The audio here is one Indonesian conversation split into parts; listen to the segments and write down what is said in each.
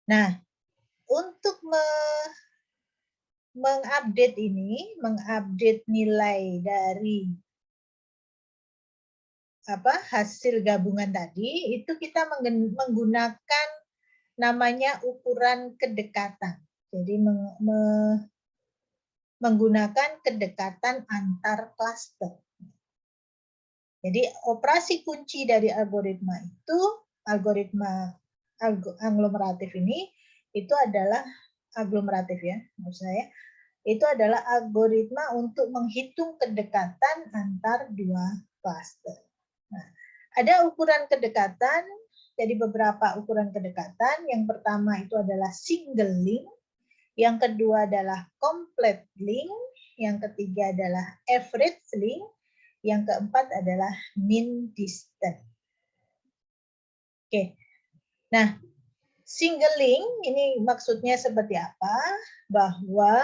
Nah, untuk mengupdate ini, mengupdate nilai dari hasil gabungan tadi, itu kita menggunakan namanya ukuran kedekatan. Jadi menggunakan kedekatan antar klaster. Jadi operasi kunci dari algoritma itu, algoritma aglomeratif ini, itu adalah aglomeratif ya, maksud saya, itu adalah algoritma untuk menghitung kedekatan antar dua klaster. Nah, ada ukuran kedekatan, jadi beberapa ukuran kedekatan. Yang pertama itu adalah single link, yang kedua adalah complete link, yang ketiga adalah average link, yang keempat adalah mean distance. Oke, nah single link ini maksudnya seperti apa? Bahwa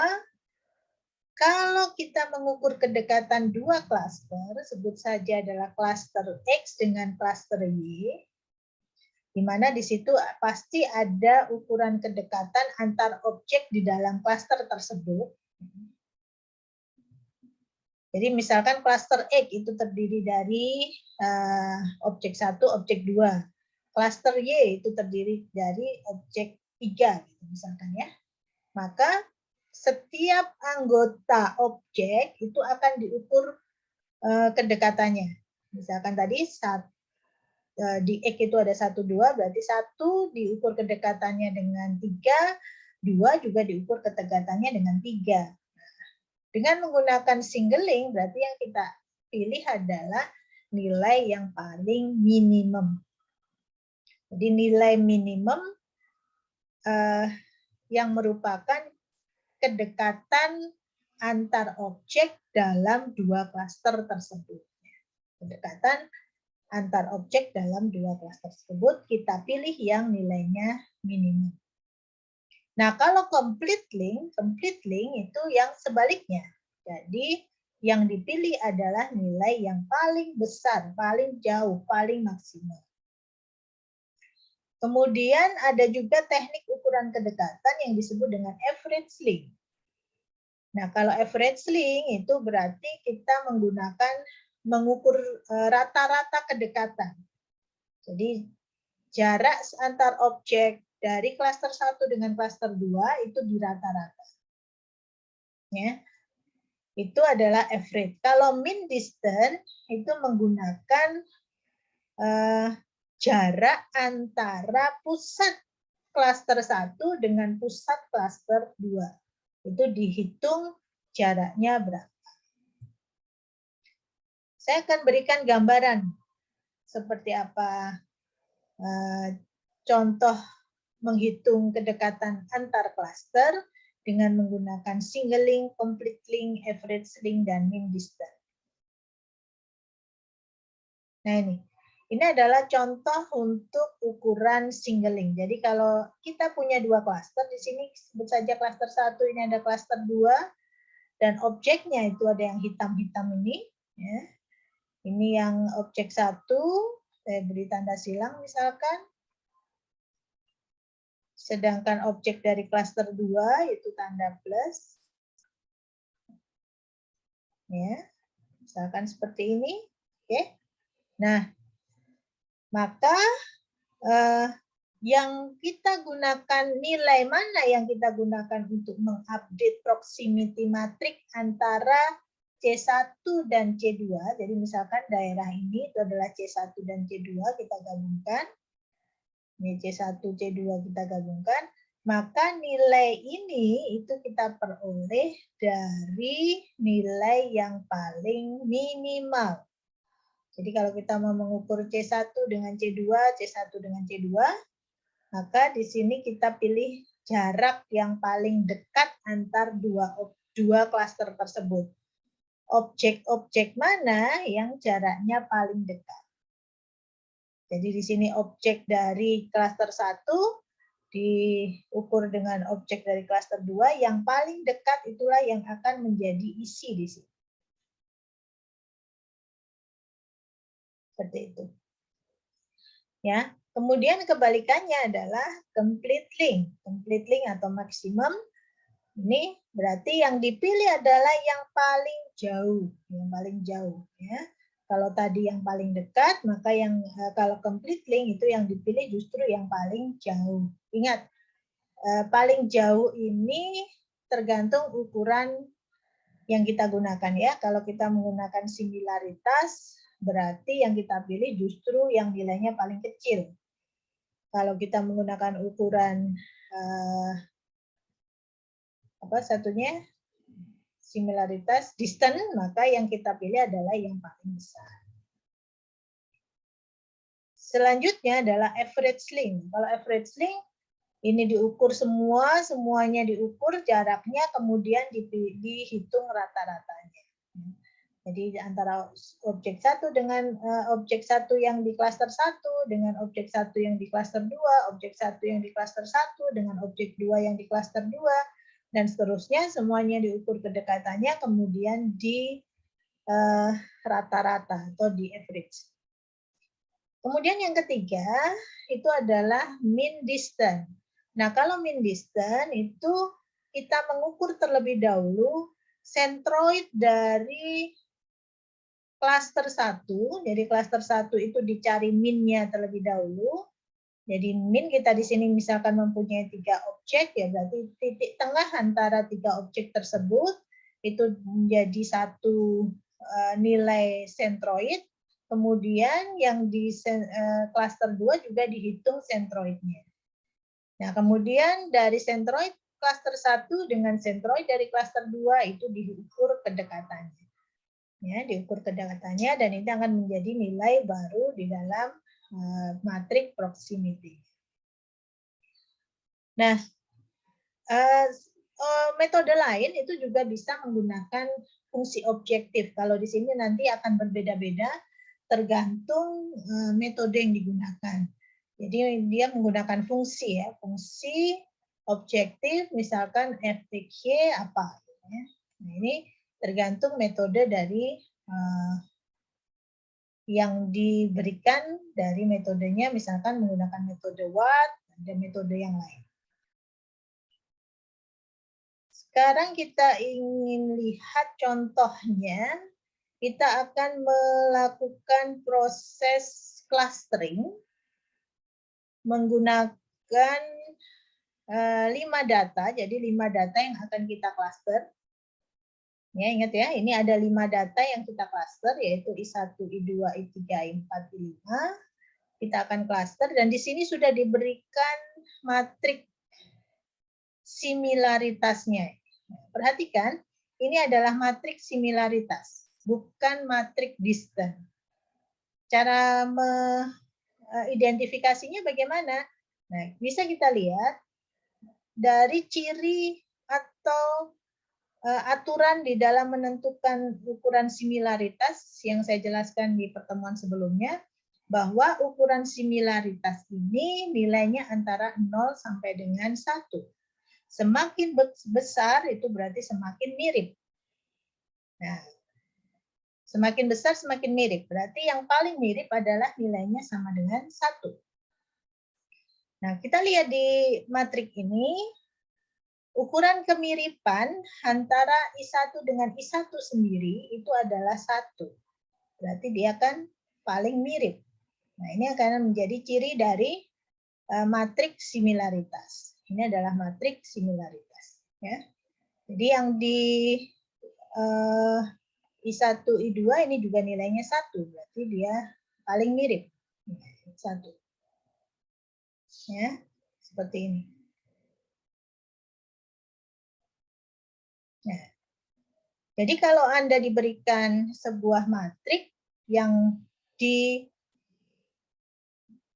kalau kita mengukur kedekatan dua klaster, sebut saja adalah klaster X dengan klaster Y, di mana di situ pasti ada ukuran kedekatan antar objek di dalam klaster tersebut. Jadi misalkan klaster X itu terdiri dari objek 1, objek 2. Klaster Y itu terdiri dari objek 3, gitu misalkan ya. Maka setiap anggota objek itu akan diukur kedekatannya. Misalkan tadi di X itu ada 1, 2, berarti 1 diukur kedekatannya dengan 3, 2 juga diukur kedekatannya dengan 3. Dengan menggunakan single link, berarti yang kita pilih adalah nilai yang paling minimum. Jadi nilai minimum yang merupakan kedekatan antar objek dalam dua klaster tersebut. Kedekatan antar objek dalam dua klaster tersebut, kita pilih yang nilainya minimum. Nah, kalau complete link itu yang sebaliknya. Jadi, yang dipilih adalah nilai yang paling besar, paling jauh, paling maksimal. Kemudian ada juga teknik ukuran kedekatan yang disebut dengan average link. Nah, kalau average link itu berarti kita mengukur rata-rata kedekatan. Jadi, jarak antar objek dari klaster 1 dengan klaster 2 itu di rata-rata. Ya. Itu adalah average. Kalau mean distance itu menggunakan jarak antara pusat klaster 1 dengan pusat klaster 2. Itu dihitung jaraknya berapa. Saya akan berikan gambaran seperti apa contoh menghitung kedekatan antar klaster dengan menggunakan single link, complete link, average link, dan mean distance. Nah ini adalah contoh untuk ukuran single link. Jadi kalau kita punya dua klaster, di sini sebut saja klaster 1, ini ada klaster 2, dan objeknya itu ada yang hitam-hitam ini. Ya. Ini yang objek 1, saya beri tanda silang misalkan. Sedangkan objek dari klaster 2 itu tanda plus. Ya, misalkan seperti ini. Oke. Nah, maka yang kita gunakan, nilai mana yang kita gunakan untuk mengupdate proximity matrix antara C1 dan C2. Jadi misalkan daerah ini itu adalah C1 dan C2, kita gabungkan. Ini C1, C2 kita gabungkan. Maka nilai ini itu kita peroleh dari nilai yang paling minimal. Jadi kalau kita mau mengukur C1 dengan C2, C1 dengan C2, maka di sini kita pilih jarak yang paling dekat antar dua klaster tersebut. Objek-objek mana yang jaraknya paling dekat. Jadi di sini objek dari klaster 1 diukur dengan objek dari klaster 2, yang paling dekat itulah yang akan menjadi isi di sini. Seperti itu. Ya. Kemudian kebalikannya adalah complete link. Complete link atau maksimum, ini berarti yang dipilih adalah yang paling jauh, ya. Kalau tadi yang paling dekat, maka yang kalau complete link itu yang dipilih justru yang paling jauh. Ingat, paling jauh ini tergantung ukuran yang kita gunakan ya. Kalau kita menggunakan similaritas, berarti yang kita pilih justru yang nilainya paling kecil. Kalau kita menggunakan ukuran apa satunya similaritas distance, maka yang kita pilih adalah yang paling besar. Selanjutnya adalah average link. Kalau average link ini diukur semuanya diukur jaraknya, kemudian dihitung rata-ratanya. Jadi antara objek satu dengan objek satu yang di klaster 1 dengan objek satu yang di klaster 2, objek satu yang di klaster 1 dengan objek 2 yang di klaster 2, dan seterusnya semuanya diukur kedekatannya, kemudian di rata-rata atau di average. Kemudian yang ketiga itu adalah mean distance. Nah, kalau mean distance itu kita mengukur terlebih dahulu sentroid dari klaster 1, jadi klaster 1 itu dicari min-nya terlebih dahulu. Jadi min kita di sini misalkan mempunyai 3 objek, ya berarti titik tengah antara 3 objek tersebut itu menjadi satu nilai sentroid. Kemudian yang di klaster 2 juga dihitung sentroidnya. Nah, kemudian dari sentroid klaster 1 dengan sentroid dari klaster 2 itu diukur kedekatannya. Ya, diukur kedekatannya, dan ini akan menjadi nilai baru di dalam matriks proximity. Nah, metode lain itu juga bisa menggunakan fungsi objektif. Kalau di sini nanti akan berbeda-beda tergantung metode yang digunakan. Jadi dia menggunakan fungsi ya, fungsi objektif, misalkan FTQ apa. Nah, ini tergantung metode dari yang diberikan dari metodenya, misalkan menggunakan metode Watt dan metode yang lain. Sekarang kita ingin lihat contohnya. Kita akan melakukan proses clustering menggunakan 5 data. Jadi 5 data yang akan kita cluster. Ya, ingat ya, ini ada 5 data yang kita cluster, yaitu I1, I2, I3, I4, I5. Kita akan cluster, dan di sini sudah diberikan matriks similaritasnya. Perhatikan, ini adalah matriks similaritas, bukan matriks distance. Cara mengidentifikasinya bagaimana? Nah, bisa kita lihat dari ciri atau aturan di dalam menentukan ukuran similaritas yang saya jelaskan di pertemuan sebelumnya, bahwa ukuran similaritas ini nilainya antara 0 sampai dengan 1. Semakin besar itu berarti semakin mirip. Nah, semakin besar semakin mirip. Berarti yang paling mirip adalah nilainya sama dengan 1. Nah, kita lihat di matriks ini, ukuran kemiripan antara I1 dengan I1 sendiri itu adalah 1. Berarti dia kan paling mirip. Nah, ini akan menjadi ciri dari matriks similaritas. Ini adalah matriks similaritas. Ya. Jadi yang di I1, I2 ini juga nilainya 1. Berarti dia paling mirip. 1. Ya, seperti ini. Nah, jadi kalau Anda diberikan sebuah matriks yang di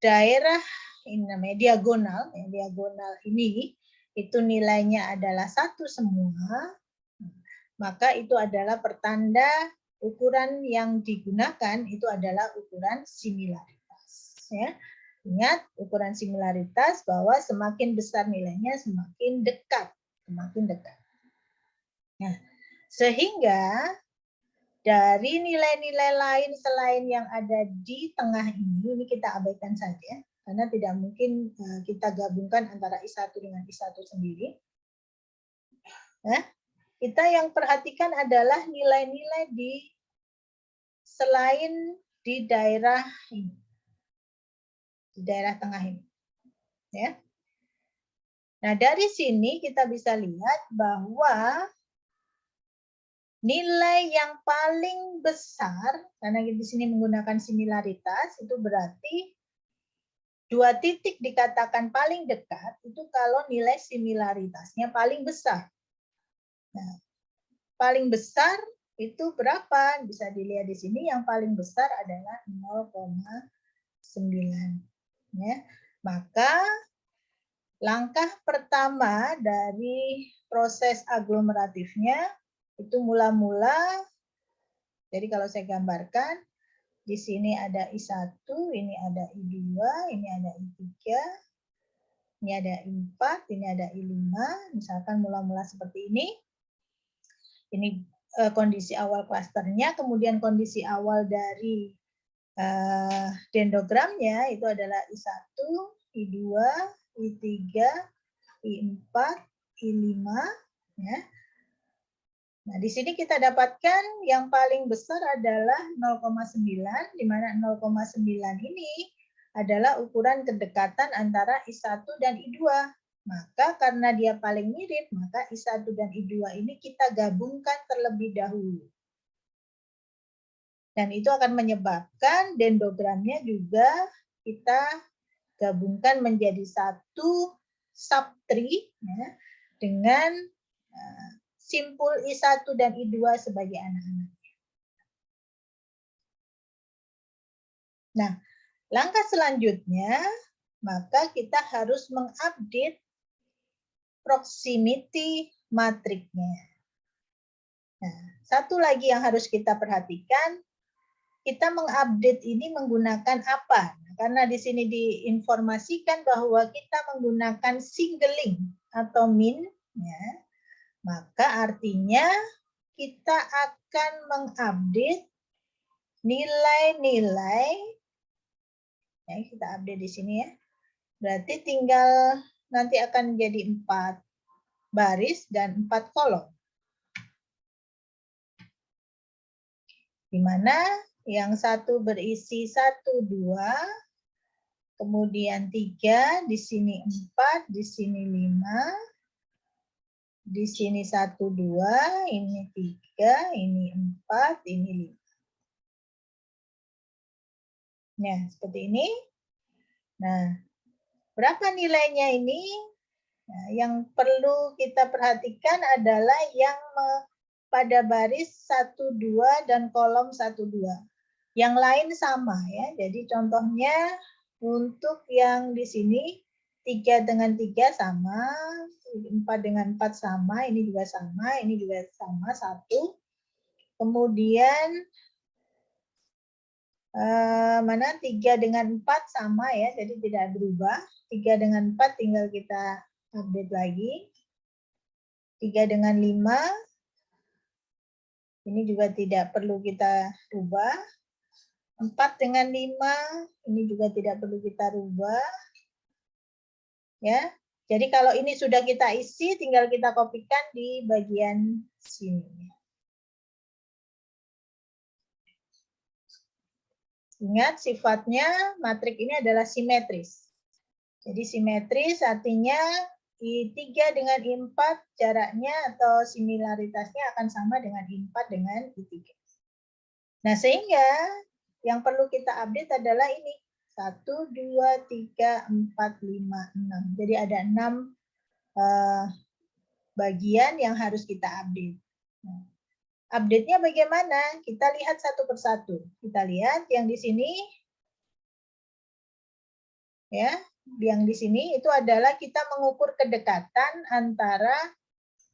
daerah ini namanya diagonal, ya, diagonal ini itu nilainya adalah 1 semua, maka itu adalah pertanda ukuran yang digunakan itu adalah ukuran similaritas. Ya. Ingat ukuran similaritas bahwa semakin besar nilainya semakin dekat, Nah, sehingga dari nilai-nilai lain selain yang ada di tengah ini kita abaikan saja karena tidak mungkin kita gabungkan antara I1 dengan I1 sendiri. Nah, kita yang perhatikan adalah nilai-nilai di selain di daerah ini, di daerah tengah ini. Ya. Nah, dari sini kita bisa lihat bahwa nilai yang paling besar, karena di sini menggunakan similaritas, itu berarti dua titik dikatakan paling dekat, itu kalau nilai similaritasnya paling besar. Nah, paling besar itu berapa? Bisa dilihat di sini, yang paling besar adalah 0,9. Ya. Maka langkah pertama dari proses aglomeratifnya itu mula-mula, jadi kalau saya gambarkan, di sini ada I1, ini ada I2, ini ada I3, ini ada I4, ini ada I5, misalkan mula-mula seperti ini. Ini kondisi awal klasternya, kemudian kondisi awal dari dendrogramnya itu adalah I1, I2, I3, I4, I5, ya. Nah, di sini kita dapatkan yang paling besar adalah 0,9, di mana 0,9 ini adalah ukuran kedekatan antara I1 dan I2. Maka karena dia paling mirip, maka I1 dan I2 ini kita gabungkan terlebih dahulu. Dan itu akan menyebabkan dendrogramnya juga kita gabungkan menjadi satu subtree, ya, dengan simpul I1 dan I2 sebagai anak-anak. Nah, langkah selanjutnya, maka kita harus mengupdate proximity matriknya. Nah, satu lagi yang harus kita perhatikan, kita mengupdate ini menggunakan apa? Karena di sini diinformasikan bahwa kita menggunakan singling atau min, ya, maka artinya kita akan mengupdate nilai-nilai, ya, kita update di sini ya. Berarti tinggal nanti akan jadi 4 baris dan 4 kolom. Di mana yang satu berisi 1, 2, kemudian 3, di sini 4, di sini 5, di sini 1, 2, ini 3, ini 4, ini 5. Nah, seperti ini. Nah, berapa nilainya ini? Nah, yang perlu kita perhatikan adalah yang pada baris 1, 2 dan kolom 1, 2. Yang lain sama ya. Jadi contohnya untuk yang di sini 3 dengan 3 sama, 4 dengan 4 sama, ini juga sama, ini juga sama 1. Kemudian mana 3 dengan 4 sama ya, jadi tidak berubah. 3 dengan 4 tinggal kita update lagi. 3 dengan 5, ini juga tidak perlu kita rubah. 4 dengan 5, ini juga tidak perlu kita rubah. Ya, jadi kalau ini sudah kita isi, tinggal kita kopikan di bagian sini. Ingat, sifatnya matrik ini adalah simetris. Jadi simetris artinya I3 dengan I4 jaraknya atau similaritasnya akan sama dengan I4 dengan I3. Nah, sehingga yang perlu kita update adalah ini. 1, 2, 3, 4, 5, 6. Jadi ada 6 bagian yang harus kita update. Nah, update-nya bagaimana? Kita lihat satu persatu. Kita lihat yang di sini, ya, yang di sini itu adalah kita mengukur kedekatan antara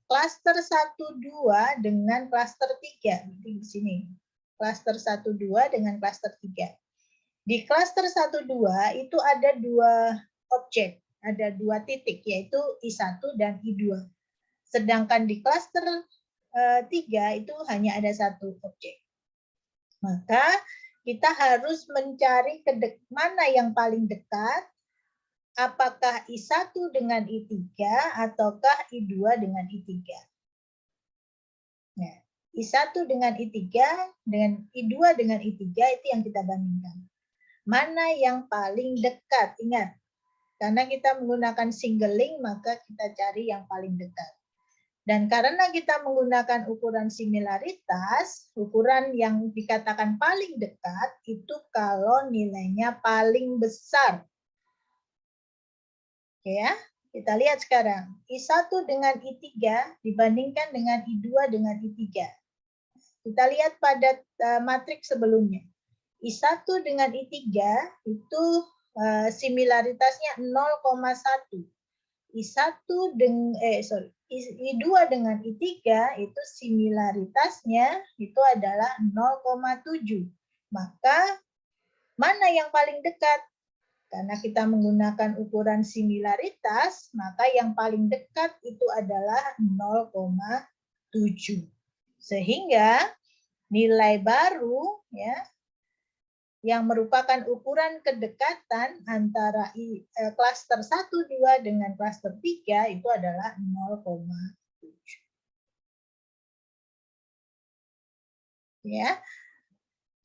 klaster 1, 2 dengan klaster 3. Di sini, klaster 1, 2 dengan klaster 3. Di klaster 1, 2 itu ada 2 objek, ada 2 titik, yaitu I1 dan I2. Sedangkan di klaster 3 itu hanya ada 1 objek. Maka kita harus mencari mana yang paling dekat apakah I1 dengan I3 ataukah I2 dengan I3. Nah, I1 dengan I3 dengan I2 dengan I3 itu yang kita bandingkan. Mana yang paling dekat? Ingat, karena kita menggunakan single link, maka kita cari yang paling dekat. Dan karena kita menggunakan ukuran similaritas, ukuran yang dikatakan paling dekat itu kalau nilainya paling besar. Oke ya, kita lihat sekarang. I1 dengan I3 dibandingkan dengan I2 dengan I3. Kita lihat pada matriks sebelumnya. I1 dengan I3 itu similaritasnya 0,1. I1 dengan I2 dengan I3 itu similaritasnya itu adalah 0,7. Maka mana yang paling dekat? Karena kita menggunakan ukuran similaritas, maka yang paling dekat itu adalah 0,7. Sehingga nilai baru ya yang merupakan ukuran kedekatan antara klaster 1, 2 dengan klaster 3 itu adalah 0,7. Ya.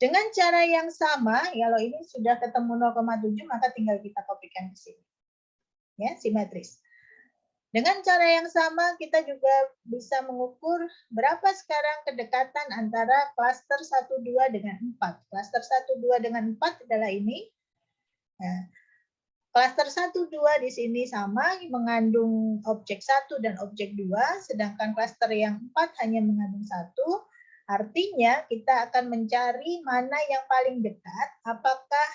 Dengan cara yang sama, kalau ini sudah ketemu 0,7 maka tinggal kita kopikan ke sini. Ya, simetris. Dengan cara yang sama, kita juga bisa mengukur berapa sekarang kedekatan antara klaster 1, 2 dengan 4. Klaster 1, 2 dengan 4 adalah ini. Nah, klaster 1, 2 di sini sama, mengandung objek 1 dan objek 2, sedangkan klaster yang 4 hanya mengandung 1. Artinya, kita akan mencari mana yang paling dekat, apakah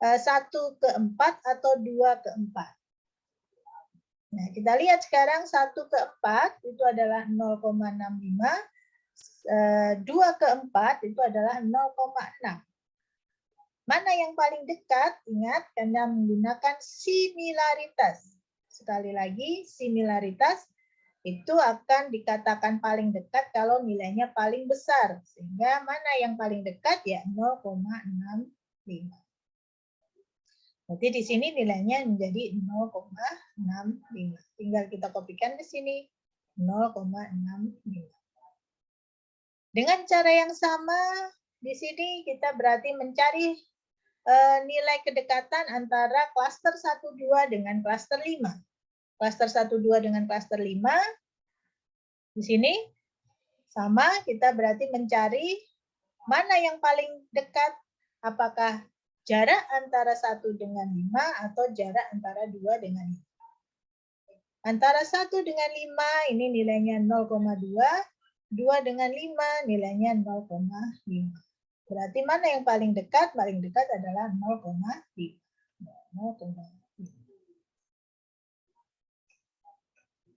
1 ke 4 atau 2 ke 4. Nah, kita lihat sekarang 1 ke 4 itu adalah 0,65, 2 ke 4 itu adalah 0,6. Mana yang paling dekat? Ingat, karena menggunakan similaritas. Sekali lagi, similaritas itu akan dikatakan paling dekat kalau nilainya paling besar. Sehingga mana yang paling dekat? Ya 0,65. Berarti di sini nilainya menjadi 0,65. Tinggal kita kopikan ke sini 0,65. Dengan cara yang sama, di sini kita berarti mencari nilai kedekatan antara klaster 1, 2 dengan klaster 5. Klaster 1, 2 dengan klaster 5. Di sini sama, kita berarti mencari mana yang paling dekat, apakah jarak antara 1 dengan 5 atau jarak antara 2 dengan 5. Antara 1 dengan 5 ini nilainya 0,2, 2 dengan 5 nilainya 0,5. Berarti mana yang paling dekat? Paling dekat adalah 0,5.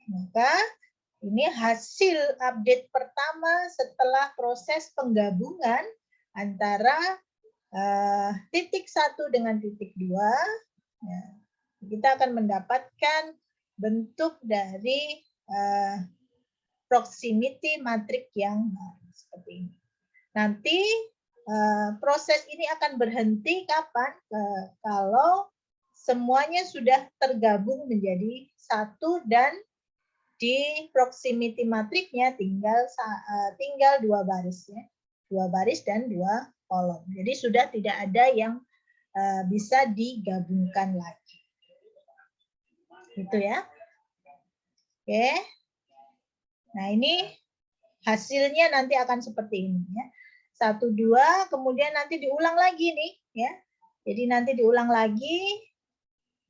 Maka ini hasil update pertama setelah proses penggabungan antara titik 1 dengan titik 2. Ya, kita akan mendapatkan bentuk dari proximity matrix yang seperti ini. Nanti proses ini akan berhenti kapan? Kalau semuanya sudah tergabung menjadi satu dan di proximity matrixnya tinggal 2 baris ya. 2 baris dan 2 kolom. Jadi sudah tidak ada yang bisa digabungkan lagi. Gitu ya. Oke. Nah, ini hasilnya nanti akan seperti ini ya. 1, 2, kemudian nanti diulang lagi nih ya. Jadi nanti diulang lagi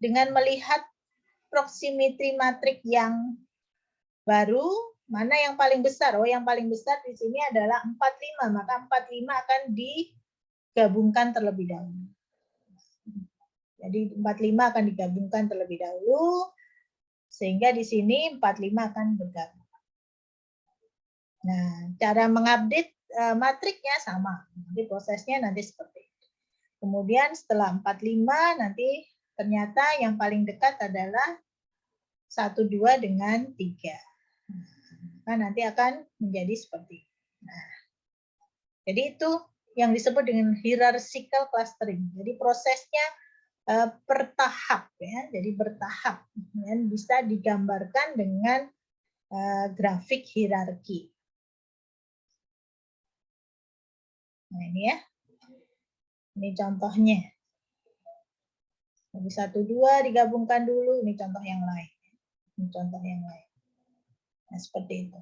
dengan melihat proximity matrix yang baru, mana yang paling besar? Oh, yang paling besar di sini adalah 45, maka 45 akan digabungkan terlebih dahulu. Jadi 45 akan digabungkan terlebih dahulu, sehingga di sini 45 akan bergabung. Nah, cara mengupdate matriknya sama. Nanti prosesnya nanti seperti itu. Kemudian setelah 45 nanti ternyata yang paling dekat adalah 1, 2 dengan 3. Nah, nanti akan menjadi seperti itu. Nah, jadi itu yang disebut dengan hierarchical clustering. Jadi prosesnya bertahap ya, jadi bertahap dan bisa digambarkan dengan grafik hierarki. Nah ini ya, ini contohnya. Jadi 1, 2 digabungkan dulu, ini contoh yang lain. Ini contoh yang lain. Nah seperti itu.